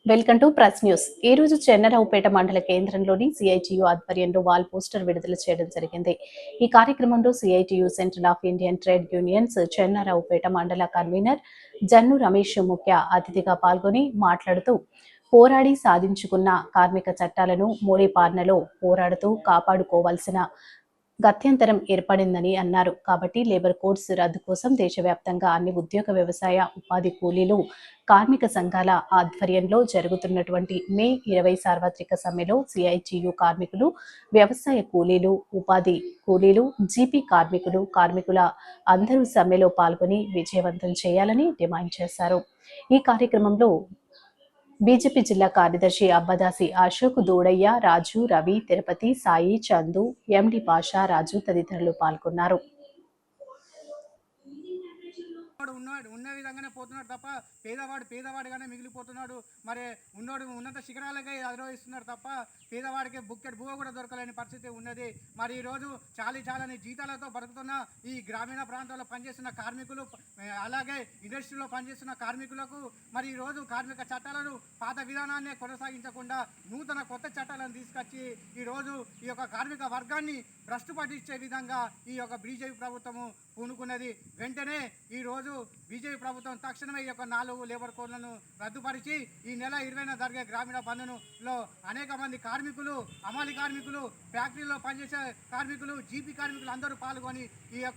Welcome to press news. ఈ రోజు చెన్నరావుపేట మండల కేంద్రంలోని సిఐటియు ఆధ్వర్యంలో వాల్ పోస్టర్ విడుదల చేయడం జరిగింది. ఈ కార్యక్రమంలో CITU central of Indian trade unions Chennaraopet మండల కన్వీనర్ జన్ను రమేష్ ముఖ్య అతిథిగా పాల్గొని మాట్లాడుతూ పోరాడి సాధించుకున్న కార్మిక చట్టాలను మోడీ పాలనలో పోరాడుతూ కాపాడుకోవాల్సిన గత్యంతరం ఏర్పడిందని అన్నారు. కాబట్టి లేబర్ కోడ్స్ రద్దు కోసం దేశవ్యాప్తంగా అన్ని ఉద్యోగ, వ్యవసాయ, ఉపాధి కూలీలు కార్మిక సంఘాల ఆధ్వర్యంలో జరుగుతున్నటువంటి మే 20 సార్వత్రిక సమ్మెలో సిఐటియు కార్మికులు, వ్యవసాయ కూలీలు, ఉపాధి కూలీలు, జీపీ కార్మికుల అందరూ సమ్మెలో పాల్గొని విజయవంతం చేయాలని డిమాండ్ చేశారు. ఈ కార్యక్రమంలో బీజేపీ జిల్లా కార్యదర్శి అబ్బదాసి అశోక్, దూడయ్య, రాజు, రవి, తిరుపతి, సాయి, చందు, ఎండి పాషా, రాజు తదితరులు పాల్గొన్నారు. ఉన్న విధంగానే పోతున్నాడు తప్ప పేదవాడిగానే మిగిలిపోతున్నాడు. మరి ఉన్నత శిఖరాలకే అధిరోహిస్తున్నాడు తప్ప పేదవాడికి బుక్కెట్ బువ్వ కూడా దొరకలేని పరిస్థితి ఉన్నది. మరి ఈరోజు చాలని జీతాలతో బతుకుతున్న ఈ గ్రామీణ ప్రాంతాల్లో పనిచేస్తున్న కార్మికులు, అలాగే ఇండస్ట్రీలో పనిచేస్తున్న కార్మికులకు మరి ఈరోజు కార్మిక చట్టాలను పాత విధానాన్ని కొనసాగించకుండా నూతన కొత్త చట్టాలను తీసుకొచ్చి ఈరోజు ఈ యొక్క కార్మిక వర్గాన్ని భ్రష్టు పట్టించే విధంగా ఈ యొక్క బీజేపీ ప్రభుత్వము పూనుకున్నది. వెంటనే ఈరోజు బీజేపీ ప్రభుత్వం తక్షణమే ఈ యొక్క 4 లేబర్ కోడ్లను రద్దుపరిచి ఈ నెల 20న జరిగే గ్రామీణ బంధులో అనేక మంది కార్మికులు, అమలు కార్మికులు, ఫ్యాక్టరీలో పనిచేసే కార్మికులు, జీపీ కార్మికులు అందరూ పాల్గొని ఈ యొక్క